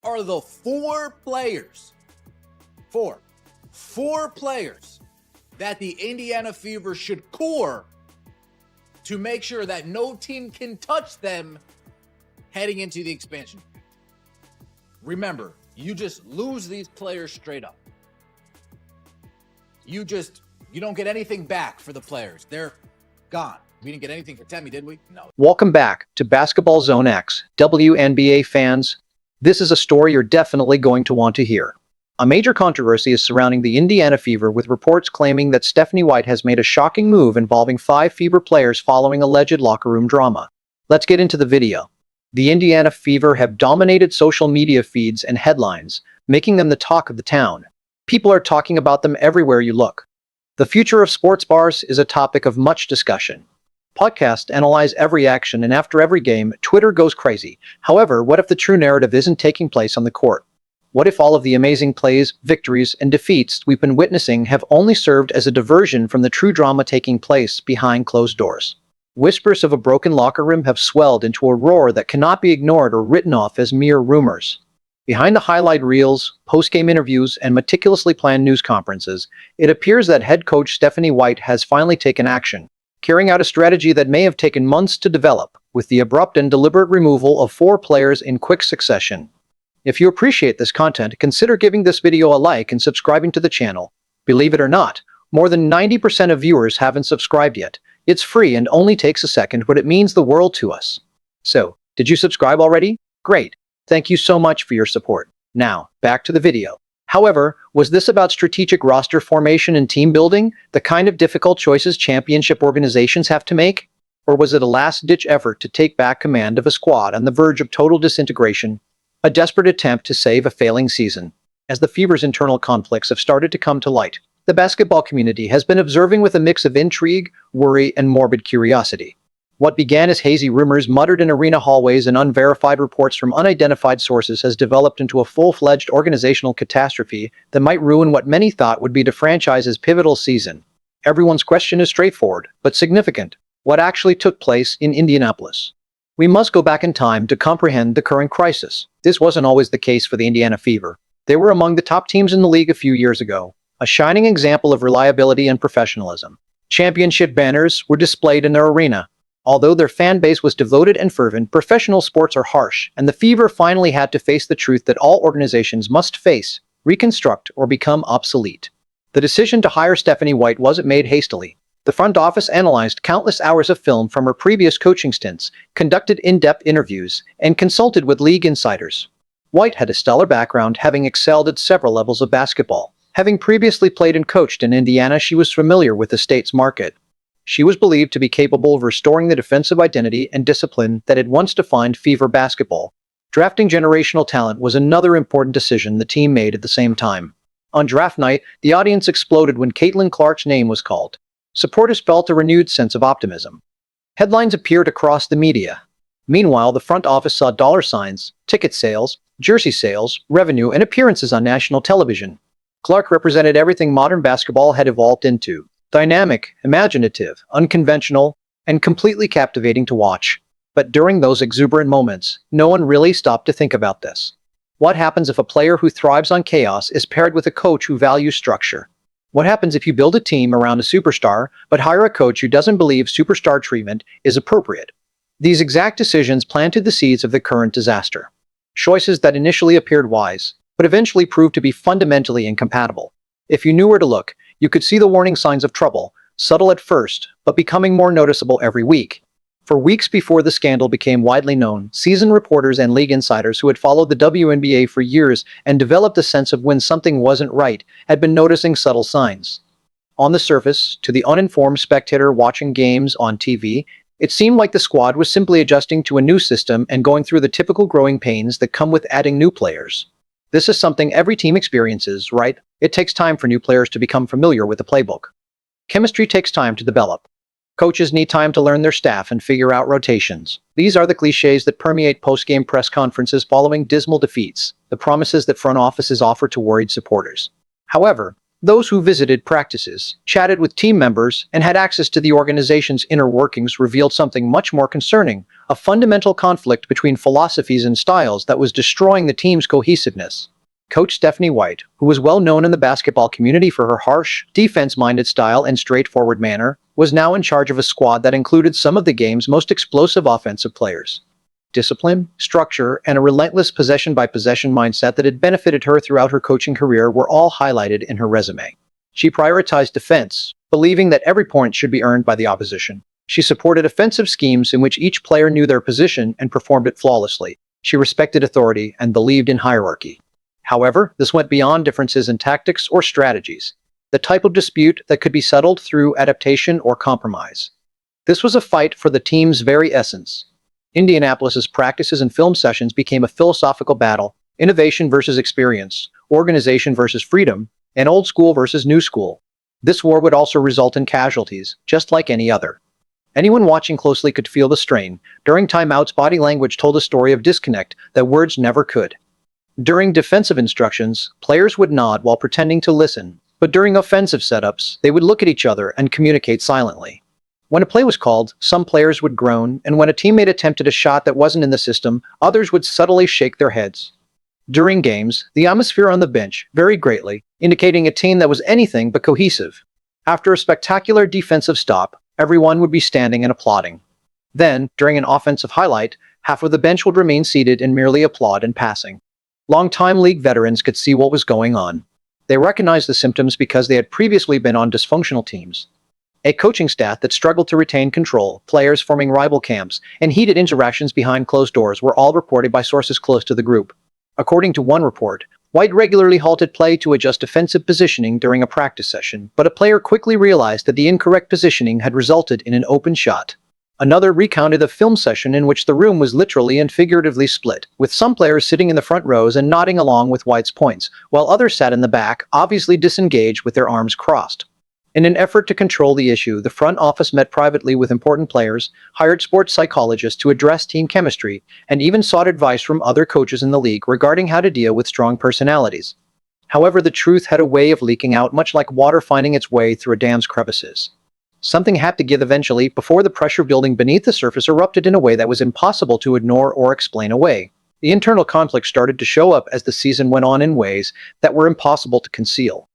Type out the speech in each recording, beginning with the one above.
are the four players that the Indiana Fever should core to make sure that no team can touch them heading into the expansion. Remember, you just lose these players straight up. You don't get anything back for the players. They're gone. We didn't get anything for Temi, did we? No. Welcome back to Basketball Zone X. WNBA fans, this is a story you're definitely going to want to hear. A major controversy is surrounding the Indiana Fever, with reports claiming that Stephanie White has made a shocking move involving 5 Fever players following alleged locker room drama. Let's get into the video. The Indiana Fever have dominated social media feeds and headlines, making them the talk of the town. People are talking about them everywhere you look. The future of sports bars is a topic of much discussion. Podcasts analyze every action, and after every game, Twitter goes crazy. However, what if the true narrative isn't taking place on the court? What if all of the amazing plays, victories, and defeats we've been witnessing have only served as a diversion from the true drama taking place behind closed doors? Whispers of a broken locker room have swelled into a roar that cannot be ignored or written off as mere rumors. Behind the highlight reels, post-game interviews, and meticulously planned news conferences, it appears that head coach Stephanie White has finally taken action, carrying out a strategy that may have taken months to develop, with the abrupt and deliberate removal of 4 players in quick succession. If you appreciate this content, consider giving this video a like and subscribing to the channel. Believe it or not, more than 90% of viewers haven't subscribed yet. It's free and only takes a second, but it means the world to us. So, did you subscribe already? Great. Thank you so much for your support. Now, back to the video. However, was this about strategic roster formation and team building, the kind of difficult choices championship organizations have to make? Or was it a last-ditch effort to take back command of a squad on the verge of total disintegration? A desperate attempt to save a failing season. As the Fever's internal conflicts have started to come to light, the basketball community has been observing with a mix of intrigue, worry, and morbid curiosity. What began as hazy rumors muttered in arena hallways and unverified reports from unidentified sources has developed into a full-fledged organizational catastrophe that might ruin what many thought would be the franchise's pivotal season. Everyone's question is straightforward, but significant. What actually took place in Indianapolis? We must go back in time to comprehend the current crisis. This wasn't always the case for the Indiana Fever. They were among the top teams in the league a few years ago, a shining example of reliability and professionalism. Championship banners were displayed in their arena. Although their fan base was devoted and fervent, professional sports are harsh, and the Fever finally had to face the truth that all organizations must face, reconstruct, or become obsolete. The decision to hire Stephanie White wasn't made hastily. The front office analyzed countless hours of film from her previous coaching stints, conducted in-depth interviews, and consulted with league insiders. White had a stellar background, having excelled at several levels of basketball. Having previously played and coached in Indiana, she was familiar with the state's market. She was believed to be capable of restoring the defensive identity and discipline that had once defined Fever basketball. Drafting generational talent was another important decision the team made at the same time. On draft night, the audience exploded when Caitlin Clark's name was called. Supporters felt a renewed sense of optimism. Headlines appeared across the media. Meanwhile, the front office saw dollar signs, ticket sales, jersey sales, revenue, and appearances on national television. Clark represented everything modern basketball had evolved into: dynamic, imaginative, unconventional, and completely captivating to watch. But during those exuberant moments, no one really stopped to think about this. What happens if a player who thrives on chaos is paired with a coach who values structure? What happens if you build a team around a superstar, but hire a coach who doesn't believe superstar treatment is appropriate? These exact decisions planted the seeds of the current disaster. Choices that initially appeared wise, but eventually proved to be fundamentally incompatible. If you knew where to look, you could see the warning signs of trouble, subtle at first, but becoming more noticeable every week. For weeks before the scandal became widely known, seasoned reporters and league insiders who had followed the WNBA for years and developed a sense of when something wasn't right had been noticing subtle signs. On the surface, to the uninformed spectator watching games on TV, it seemed like the squad was simply adjusting to a new system and going through the typical growing pains that come with adding new players. This is something every team experiences, right? It takes time for new players to become familiar with the playbook. Chemistry takes time to develop. Coaches need time to learn their staff and figure out rotations. These are the cliches that permeate post-game press conferences following dismal defeats, the promises that front offices offer to worried supporters. However, Those who visited practices, chatted with team members, and had access to the organization's inner workings revealed something much more concerning, a fundamental conflict between philosophies and styles that was destroying the team's cohesiveness. Coach Stephanie White, who was well known in the basketball community for her harsh, defense-minded style and straightforward manner, was now in charge of a squad that included some of the game's most explosive offensive players. Discipline, structure, and a relentless possession-by-possession mindset that had benefited her throughout her coaching career were all highlighted in her resume. She prioritized defense, believing that every point should be earned by the opposition. She supported offensive schemes in which each player knew their position and performed it flawlessly. She respected authority and believed in hierarchy. However, this went beyond differences in tactics or strategies, the type of dispute that could be settled through adaptation or compromise. This was a fight for the team's very essence. Indianapolis's practices and film sessions became a philosophical battle, innovation versus experience, organization versus freedom, and old school versus new school. This war would also result in casualties, just like any other. Anyone watching closely could feel the strain. During timeouts, body language told a story of disconnect that words never could. During defensive instructions, players would nod while pretending to listen, but during offensive setups, they would look at each other and communicate silently. When a play was called, some players would groan, and when a teammate attempted a shot that wasn't in the system, others would subtly shake their heads. During games, the atmosphere on the bench varied greatly, indicating a team that was anything but cohesive. After a spectacular defensive stop, everyone would be standing and applauding. Then, during an offensive highlight, half of the bench would remain seated and merely applaud in passing. Long-time league veterans could see what was going on. They recognized the symptoms because they had previously been on dysfunctional teams. A coaching staff that struggled to retain control, players forming rival camps, and heated interactions behind closed doors were all reported by sources close to the group. According to one report, White regularly halted play to adjust defensive positioning during a practice session, but a player quickly realized that the incorrect positioning had resulted in an open shot. Another recounted a film session in which the room was literally and figuratively split, with some players sitting in the front rows and nodding along with White's points, while others sat in the back, obviously disengaged with their arms crossed. In an effort to control the issue, the front office met privately with important players, hired sports psychologists to address team chemistry, and even sought advice from other coaches in the league regarding how to deal with strong personalities. However, the truth had a way of leaking out, much like water finding its way through a dam's crevices. Something had to give eventually before the pressure building beneath the surface erupted in a way that was impossible to ignore or explain away. The internal conflict started to show up as the season went on in ways that were impossible to conceal.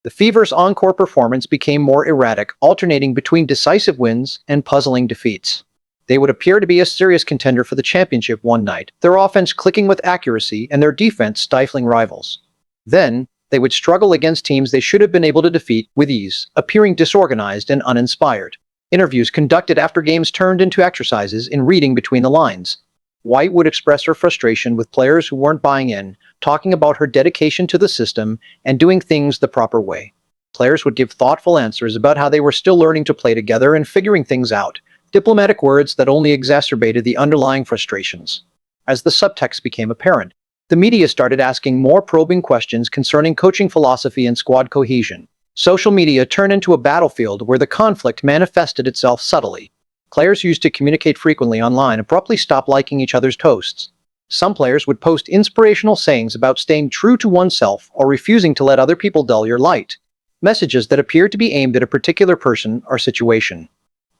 The Fever's encore performance became more erratic, alternating between decisive wins and puzzling defeats. They would appear to be a serious contender for the championship one night, their offense clicking with accuracy and their defense stifling rivals. Then, they would struggle against teams they should have been able to defeat with ease, appearing disorganized and uninspired. Interviews conducted after games turned into exercises in reading between the lines. White would express her frustration with players who weren't buying in, talking about her dedication to the system and doing things the proper way. Players would give thoughtful answers about how they were still learning to play together and figuring things out, diplomatic words that only exacerbated the underlying frustrations. As the subtext became apparent, the media started asking more probing questions concerning coaching philosophy and squad cohesion. Social media turned into a battlefield where the conflict manifested itself subtly. Players used to communicate frequently online abruptly stopped liking each other's posts. Some players would post inspirational sayings about staying true to oneself or refusing to let other people dull your light. Messages that appeared to be aimed at a particular person or situation.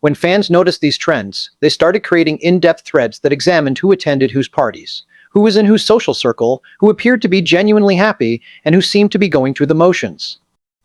When fans noticed these trends, they started creating in-depth threads that examined who attended whose parties, who was in whose social circle, who appeared to be genuinely happy, and who seemed to be going through the motions.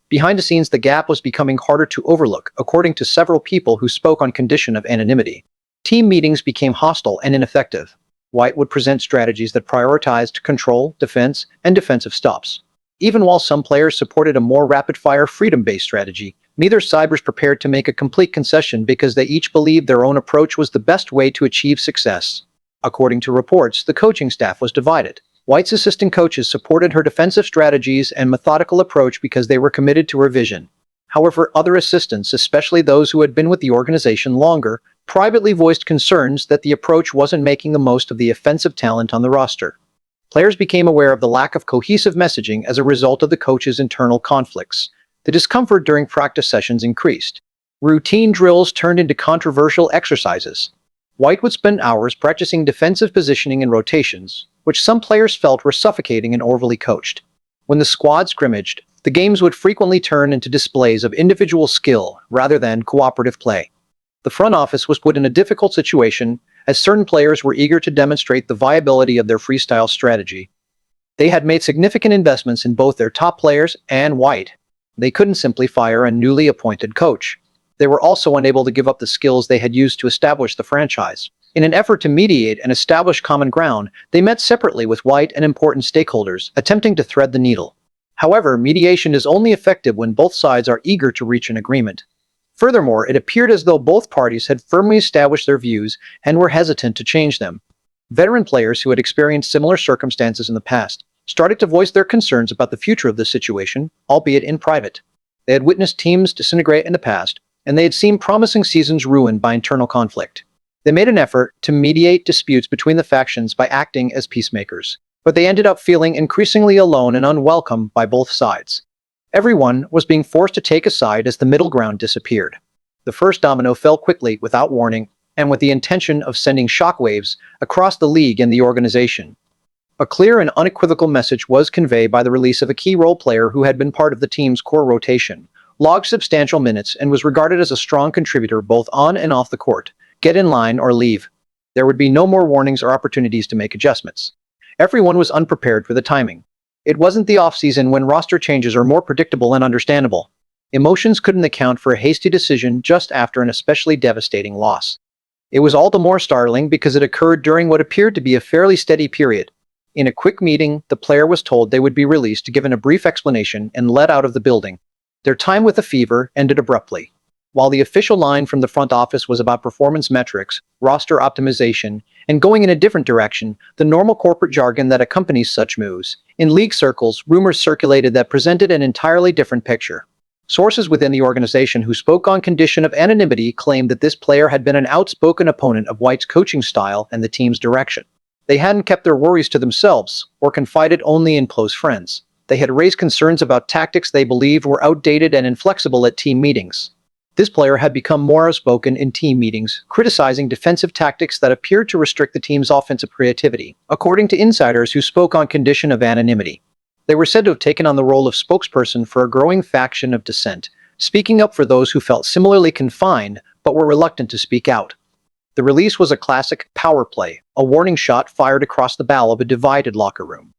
Behind the scenes, the gap was becoming harder to overlook, according to several people who spoke on condition of anonymity. Team meetings became hostile and ineffective. White would present strategies that prioritized control, defense, and defensive stops. Even while some players supported a more rapid-fire freedom-based strategy, neither side was prepared to make a complete concession because they each believed their own approach was the best way to achieve success. According to reports, the coaching staff was divided. White's assistant coaches supported her defensive strategies and methodical approach because they were committed to her vision. However, other assistants, especially those who had been with the organization longer, privately voiced concerns that the approach wasn't making the most of the offensive talent on the roster. Players became aware of the lack of cohesive messaging as a result of the coach's internal conflicts. The discomfort during practice sessions increased. Routine drills turned into controversial exercises. White would spend hours practicing defensive positioning and rotations, which some players felt were suffocating and overly coached. When the squad scrimmaged, The games would frequently turn into displays of individual skill rather than cooperative play. The front office was put in a difficult situation as certain players were eager to demonstrate the viability of their freestyle strategy. They had made significant investments in both their top players and White. They couldn't simply fire a newly appointed coach. They were also unable to give up the skills they had used to establish the franchise. In an effort to mediate and establish common ground, they met separately with White and important stakeholders, attempting to thread the needle. However, mediation is only effective when both sides are eager to reach an agreement. Furthermore, it appeared as though both parties had firmly established their views and were hesitant to change them. Veteran players who had experienced similar circumstances in the past started to voice their concerns about the future of the situation, albeit in private. They had witnessed teams disintegrate in the past, and they had seen promising seasons ruined by internal conflict. They made an effort to mediate disputes between the factions by acting as peacemakers, but they ended up feeling increasingly alone and unwelcome by both sides. Everyone was being forced to take a side as the middle ground disappeared. The first domino fell quickly, without warning, and with the intention of sending shockwaves across the league and the organization. A clear and unequivocal message was conveyed by the release of a key role player who had been part of the team's core rotation, logged substantial minutes, and was regarded as a strong contributor both on and off the court. Get in line or leave. There would be no more warnings or opportunities to make adjustments. Everyone was unprepared for the timing. It wasn't the off-season when roster changes are more predictable and understandable. Emotions couldn't account for a hasty decision just after an especially devastating loss. It was all the more startling because it occurred during what appeared to be a fairly steady period. In a quick meeting, the player was told they would be released, given a brief explanation, and led out of the building. Their time with the Fever ended abruptly. While the official line from the front office was about performance metrics, roster optimization, and going in a different direction, the normal corporate jargon that accompanies such moves, in league circles, rumors circulated that presented an entirely different picture. Sources within the organization who spoke on condition of anonymity claimed that this player had been an outspoken opponent of White's coaching style and the team's direction. They hadn't kept their worries to themselves, or confided only in close friends. They had raised concerns about tactics they believed were outdated and inflexible at team meetings. This player had become more outspoken in team meetings, criticizing defensive tactics that appeared to restrict the team's offensive creativity, according to insiders who spoke on condition of anonymity. They were said to have taken on the role of spokesperson for a growing faction of dissent, speaking up for those who felt similarly confined but were reluctant to speak out. The release was a classic power play, a warning shot fired across the bow of a divided locker room.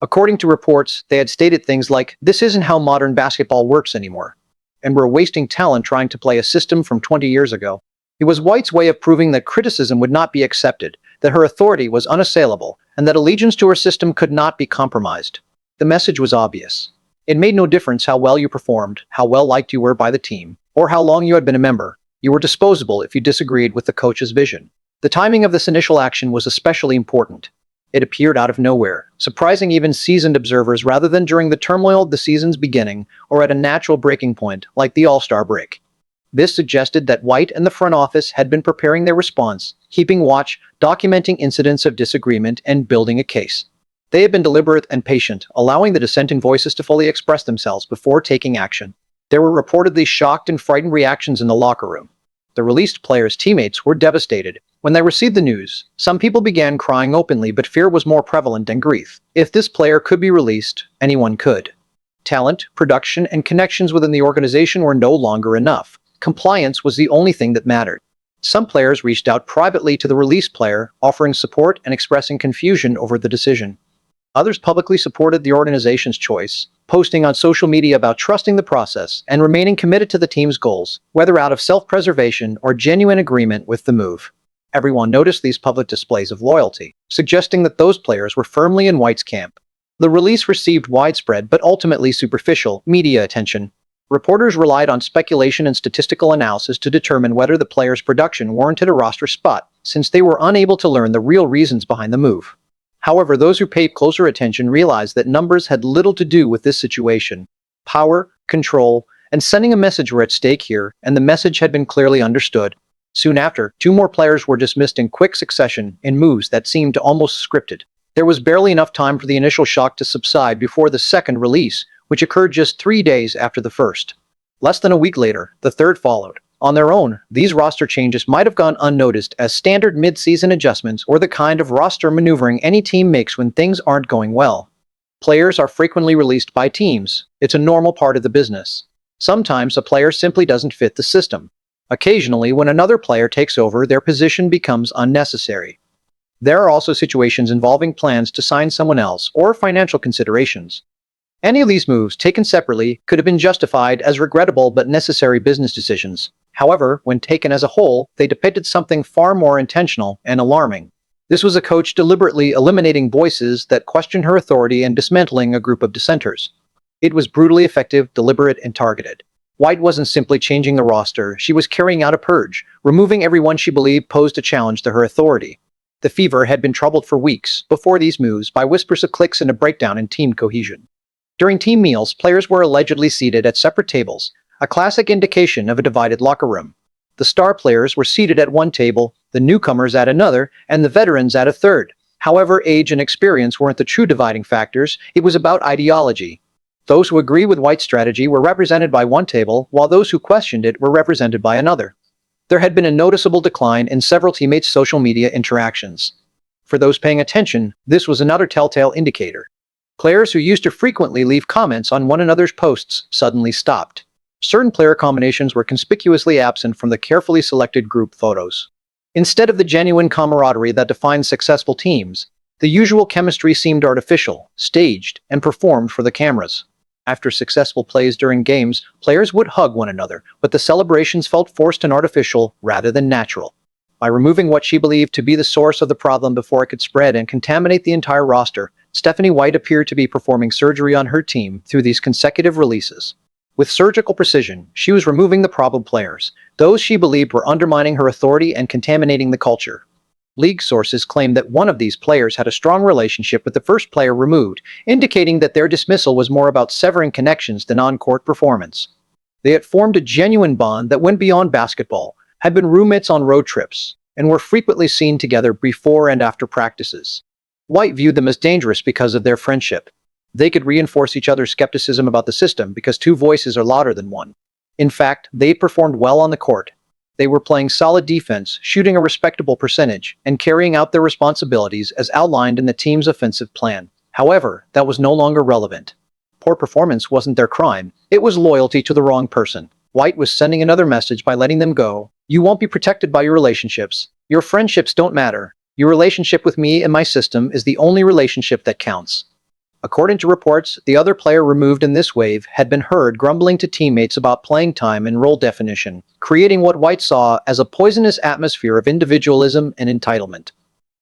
According to reports, they had stated things like, "This isn't how modern basketball works anymore," and were wasting talent trying to play a system from 20 years ago. It was White's way of proving that criticism would not be accepted, that her authority was unassailable, and that allegiance to her system could not be compromised. The message was obvious. It made no difference how well you performed, how well liked you were by the team, or how long you had been a member. You were disposable if you disagreed with the coach's vision. The timing of this initial action was especially important. It appeared out of nowhere, surprising even seasoned observers rather than during the turmoil of the season's beginning or at a natural breaking point, like the All-Star break. This suggested that White and the front office had been preparing their response, keeping watch, documenting incidents of disagreement, and building a case. They had been deliberate and patient, allowing the dissenting voices to fully express themselves before taking action. There were reportedly shocked and frightened reactions in the locker room. The released players' teammates were devastated. When they received the news, some people began crying openly, but fear was more prevalent than grief. If this player could be released, anyone could. Talent, production, and connections within the organization were no longer enough. Compliance was the only thing that mattered. Some players reached out privately to the released player, offering support and expressing confusion over the decision. Others publicly supported the organization's choice, posting on social media about trusting the process and remaining committed to the team's goals, whether out of self-preservation or genuine agreement with the move. Everyone noticed these public displays of loyalty, suggesting that those players were firmly in White's camp. The release received widespread but ultimately superficial media attention. Reporters relied on speculation and statistical analysis to determine whether the player's production warranted a roster spot, since they were unable to learn the real reasons behind the move. However, those who paid closer attention realized that numbers had little to do with this situation. Power, control, and sending a message were at stake here, and the message had been clearly understood. Soon after, 2 more players were dismissed in quick succession, in moves that seemed almost scripted. There was barely enough time for the initial shock to subside before the second release, which occurred just 3 days after the first. Less than a week later, the third followed. On their own, these roster changes might have gone unnoticed as standard mid-season adjustments or the kind of roster maneuvering any team makes when things aren't going well. Players are frequently released by teams. It's a normal part of the business. Sometimes a player simply doesn't fit the system. Occasionally, when another player takes over, their position becomes unnecessary. There are also situations involving plans to sign someone else or financial considerations. Any of these moves, taken separately, could have been justified as regrettable but necessary business decisions. However, when taken as a whole, they depicted something far more intentional and alarming. This was a coach deliberately eliminating voices that questioned her authority and dismantling a group of dissenters. It was brutally effective, deliberate, and targeted. White wasn't simply changing the roster, she was carrying out a purge, removing everyone she believed posed a challenge to her authority. The Fever had been troubled for weeks before these moves by whispers of cliques and a breakdown in team cohesion. During team meals, players were allegedly seated at separate tables, a classic indication of a divided locker room. The star players were seated at one table, the newcomers at another, and the veterans at a third. However, age and experience weren't the true dividing factors, it was about ideology. Those who agreed with White's strategy were represented by one table, while those who questioned it were represented by another. There had been a noticeable decline in several teammates' social media interactions. For those paying attention, this was another telltale indicator. Players who used to frequently leave comments on one another's posts suddenly stopped. Certain player combinations were conspicuously absent from the carefully selected group photos. Instead of the genuine camaraderie that defines successful teams, the usual chemistry seemed artificial, staged, and performed for the cameras. After successful plays during games, players would hug one another, but the celebrations felt forced and artificial rather than natural. By removing what she believed to be the source of the problem before it could spread and contaminate the entire roster, Stephanie White appeared to be performing surgery on her team through these consecutive releases. With surgical precision, she was removing the problem players, those she believed were undermining her authority and contaminating the culture. League sources claimed that one of these players had a strong relationship with the first player removed, indicating that their dismissal was more about severing connections than on-court performance. They had formed a genuine bond that went beyond basketball, had been roommates on road trips, and were frequently seen together before and after practices. White viewed them as dangerous because of their friendship. They could reinforce each other's skepticism about the system because two voices are louder than one. In fact, they performed well on the court. They were playing solid defense, shooting a respectable percentage, and carrying out their responsibilities as outlined in the team's offensive plan. However, that was no longer relevant. Poor performance wasn't their crime, it was loyalty to the wrong person. White was sending another message by letting them go. You won't be protected by your relationships. Your friendships don't matter. Your relationship with me and my system is the only relationship that counts. According to reports, the other player removed in this wave had been heard grumbling to teammates about playing time and role definition, creating what White saw as a poisonous atmosphere of individualism and entitlement.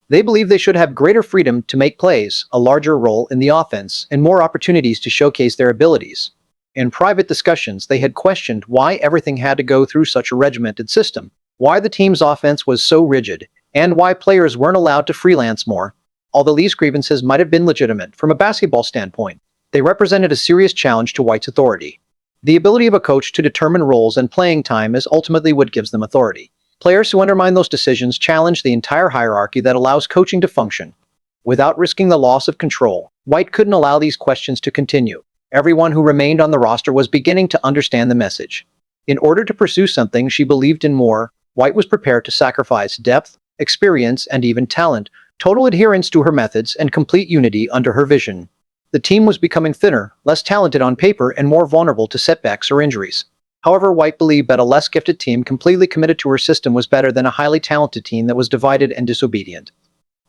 They believed they should have greater freedom to make plays, a larger role in the offense, and more opportunities to showcase their abilities. In private discussions, they had questioned why everything had to go through such a regimented system, why the team's offense was so rigid, and why players weren't allowed to freelance more. Although these grievances might have been legitimate from a basketball standpoint, they represented a serious challenge to White's authority. The ability of a coach to determine roles and playing time is ultimately what gives them authority. Players who undermine those decisions challenge the entire hierarchy that allows coaching to function. Without risking the loss of control, White couldn't allow these questions to continue. Everyone who remained on the roster was beginning to understand the message. In order to pursue something she believed in more, White was prepared to sacrifice depth, experience, and even talent, total adherence to her methods, and complete unity under her vision. The team was becoming thinner, less talented on paper, and more vulnerable to setbacks or injuries. However, White believed that a less gifted team completely committed to her system was better than a highly talented team that was divided and disobedient.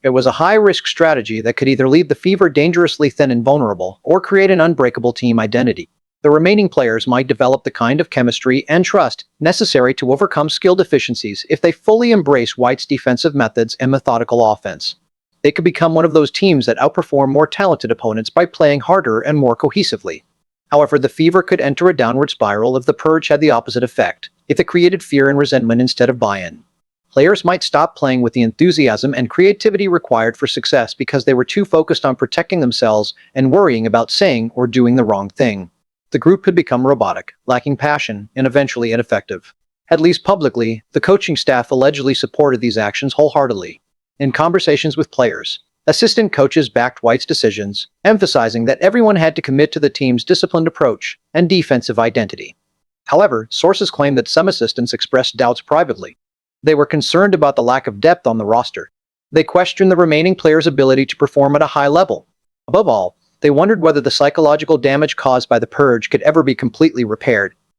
It was a high-risk strategy that could either leave the Fever dangerously thin and vulnerable, or create an unbreakable team identity. The remaining players might develop the kind of chemistry and trust necessary to overcome skill deficiencies if they fully embrace White's defensive methods and methodical offense. They could become one of those teams that outperform more talented opponents by playing harder and more cohesively. However, the Fever could enter a downward spiral if the purge had the opposite effect, if it created fear and resentment instead of buy-in. Players might stop playing with the enthusiasm and creativity required for success because they were too focused on protecting themselves and worrying about saying or doing the wrong thing. The group could become robotic, lacking passion, and eventually ineffective. At least publicly, the coaching staff allegedly supported these actions wholeheartedly. In conversations with players, assistant coaches backed White's decisions, emphasizing that everyone had to commit to the team's disciplined approach and defensive identity. However, sources claim that some assistants expressed doubts privately. They were concerned about the lack of depth on the roster. They questioned the remaining players' ability to perform at a high level. Above all, They wondered whether the psychological damage caused by the purge could ever be completely repaired.